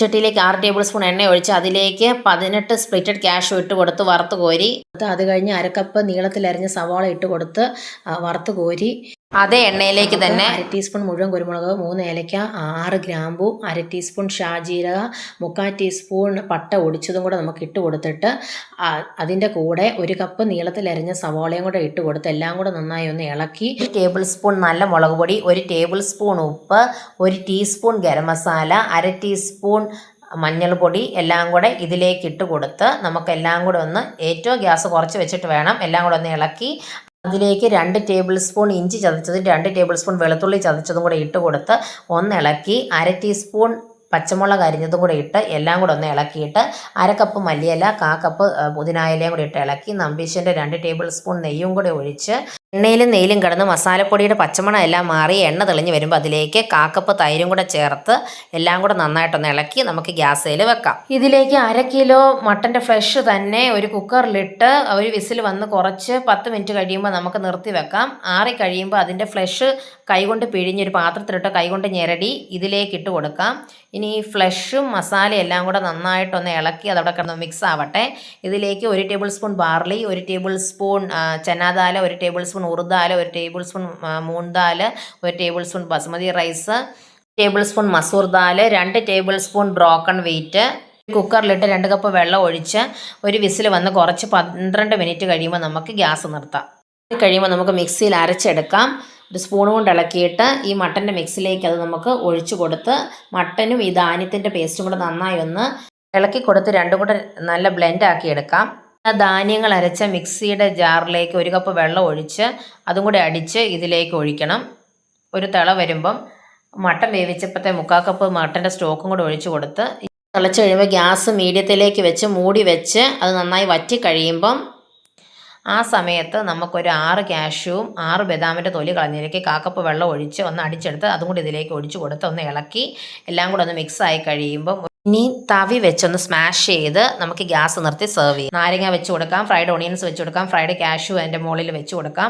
ചട്ടിയിലേക്ക് 6 table spoon എണ്ണ ഒഴിച്ച് അതിലേക്ക് 18 സ്പ്ലിറ്റഡ് കാഷ്യൂ ഇട്ട് കൊടുത്ത് വറുത്ത് കോരി, അത് കഴിഞ്ഞ് അരക്കപ്പ് നീളത്തിലരിഞ്ഞ സവാള ഇട്ട് കൊടുത്ത് വറുത്ത് കോരി, അതേ എണ്ണയിലേക്ക് തന്നെ 1/2 ടീസ്പൂൺ മുഴുവൻ കുരുമുളക്, 3 ഏലക്ക, 6 ഗ്രാമ്പു, 1/2 ടീസ്പൂൺ ഷാജീരക, 3/4 ടീസ്പൂൺ പട്ട ഒടിച്ചതും കൂടെ നമുക്ക് ഇട്ട് കൊടുത്തിട്ട് അതിൻ്റെ കൂടെ 1 കപ്പ് നീളത്തിലരിഞ്ഞ സവാളയും കൂടെ ഇട്ട് കൊടുത്ത് എല്ലാം കൂടെ നന്നായി ഒന്ന് ഇളക്കി 1 ടേബിൾ സ്പൂൺ നല്ല മുളക് പൊടി, 1 ടേബിൾ സ്പൂൺ ഉപ്പ്, 1 ടീസ്പൂൺ ഗരം മസാല, 1/2 ടീസ്പൂൺ മഞ്ഞൾപ്പൊടി എല്ലാം കൂടെ ഇതിലേക്ക് ഇട്ട് കൊടുത്ത് നമുക്കെല്ലാം കൂടെ ഒന്ന്, ഏറ്റവും ഗ്യാസ് കുറച്ച് വെച്ചിട്ട് വേണം, എല്ലാം കൂടെ ഒന്ന് ഇളക്കി അതിലേക്ക് 2 ടേബിൾ സ്പൂൺ ഇഞ്ചി ചതച്ചതും 2 ടേബിൾ സ്പൂൺ വെളുത്തുള്ളി ചതച്ചതും കൂടെ ഇട്ട് കൊടുത്ത് ഒന്ന് ഇളക്കി 1/2 ടീസ്പൂൺ പച്ചമുളക് അരിഞ്ഞതും കൂടെ ഇട്ട് എല്ലാം കൂടെ ഒന്ന് ഇളക്കിയിട്ട് 1/2 കപ്പ് മല്ലിയില, 1/4 കപ്പ് പുതിനായിലയും കൂടി ഇട്ട് ഇളക്കി നമ്പീശൻ്റെ 2 ടേബിൾ സ്പൂൺ നെയ്യും കൂടെ ഒഴിച്ച് എണ്ണയിലും നെയ്യിലും കിടന്ന് മസാലപ്പൊടിയുടെ പച്ചമണം എല്ലാം മാറി എണ്ണ തെളിഞ്ഞ് വരുമ്പോൾ അതിലേക്ക് 1/4 കപ്പ് തൈരും കൂടെ ചേർത്ത് എല്ലാം കൂടെ നന്നായിട്ടൊന്ന് ഇളക്കി നമുക്ക് ഗ്യാസിൽ വെക്കാം. ഇതിലേക്ക് 1/2 കിലോ മട്ടൻ്റെ ഫ്ലഷ് തന്നെ ഒരു കുക്കറിലിട്ട് ഒരു വിസിൽ വന്ന് കുറച്ച് 10 മിനിറ്റ് കഴിയുമ്പോൾ നമുക്ക് നിർത്തി വെക്കാം. ആറി കഴിയുമ്പോൾ അതിൻ്റെ ഫ്ലഷ് കൈകൊണ്ട് പിഴിഞ്ഞൊരു പാത്രത്തിലിട്ട് കൈകൊണ്ട് ഞെരടി ഇതിലേക്ക് ഇട്ട് കൊടുക്കാം. ഇനി ഈ ഫ്ലഷും മസാലയും എല്ലാം കൂടെ നന്നായിട്ടൊന്ന് ഇളക്കി അതവിടെ കിടന്ന് മിക്സ് ആവട്ടെ. ഇതിലേക്ക് 1 tablespoon barley, 1 tablespoon chana dal, 1 tablespoon urad dal, 1 tablespoon moong dal, 1 tablespoon basmati rice, tablespoon masoor dal, 2 tablespoon broken wheat. കുക്കറിലിട്ട് 2 കപ്പ് വെള്ളം ഒഴിച്ച് ഒരു വിസിൽ വന്ന് കുറച്ച് 12 മിനിറ്റ് കഴിയുമ്പോൾ നമുക്ക് ഗ്യാസ് നിർത്താം. കഴിയുമ്പോൾ നമുക്ക് മിക്സിയിൽ അരച്ചെടുക്കാം. ഒരു സ്പൂൺ കൊണ്ട് ഇളക്കിയിട്ട് ഈ മട്ടൻ്റെ മിക്സിലേക്ക് അത് നമുക്ക് ഒഴിച്ചു കൊടുത്ത് മട്ടനും ഈ ധാന്യത്തിൻ്റെ പേസ്റ്റും കൂടെ നന്നായി ഒന്ന് ഇളക്കി കൊടുത്ത് രണ്ടും കൂടെ നല്ല ബ്ലെൻഡ് ആക്കി എടുക്കാം. ധാന്യങ്ങൾ അരച്ച മിക്സിയുടെ ജാറിലേക്ക് 1 കപ്പ് വെള്ളം ഒഴിച്ച് അതും കൂടെ അടിച്ച് ഇതിലേക്ക് ഒഴിക്കണം. ഒരു തിള വരുമ്പം മട്ടൻ വേവിച്ചപ്പോഴത്തെ 3/4 കപ്പ് മട്ടൻ്റെ സ്റ്റോക്കും കൂടെ ഒഴിച്ച് കൊടുത്ത് തിളച്ച് കഴിയുമ്പോൾ ഗ്യാസ് മീഡിയത്തിലേക്ക് വെച്ച് മൂടി വെച്ച് അത് നന്നായി വറ്റി കഴിയുമ്പം ആ സമയത്ത് നമുക്കൊരു 6 കാഷ്യൂവും 6 ബദാമിൻ്റെ തൊലി കളഞ്ഞതിലേക്ക് 1/4 കപ്പ് വെള്ളം ഒഴിച്ച് ഒന്ന് അടിച്ചെടുത്ത് അതും കൂടി ഇതിലേക്ക് ഒഴിച്ച് കൊടുത്ത് ഒന്ന് ഇളക്കി എല്ലാം കൂടെ ഒന്ന് മിക്സ് ആയി കഴിയുമ്പം ഇനി തവി വെച്ചൊന്ന് സ്മാഷ് ചെയ്ത് നമുക്ക് ഗ്യാസ് നിർത്തി സെർവ് ചെയ്യാം. നാരങ്ങ വെച്ച് കൊടുക്കാം, ഫ്രൈഡ് ഓണിയൻസ് വെച്ച് കൊടുക്കാം, ഫ്രൈഡ് കാഷ്യൂ അതിൻ്റെ മുകളിൽ വെച്ച് കൊടുക്കാം.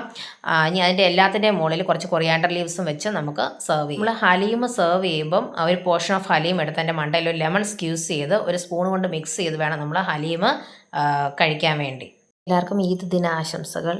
ഇനി അതിൻ്റെ എല്ലാത്തിൻ്റെയും മുകളിൽ കുറച്ച് കൊറിയാണ്ടർ ലീവ്സും വെച്ച് നമുക്ക് സെർവ് ചെയ്യാം. നമ്മൾ ഹലീം സെർവ് ചെയ്യുമ്പം ഒരു പോർഷൻ ഓഫ് ഹലീം എടുത്ത് അതിൻ്റെ മണ്ടയിൽ ഒരു ലെമൺ സ്ക്യൂസ് ചെയ്ത് ഒരു സ്പൂൺ കൊണ്ട് മിക്സ് ചെയ്ത് വേണം നമ്മൾ ഹലീം കഴിക്കാൻ വേണ്ടി. എല്ലാവർക്കും ഈദ് ദിനാശംസകൾ.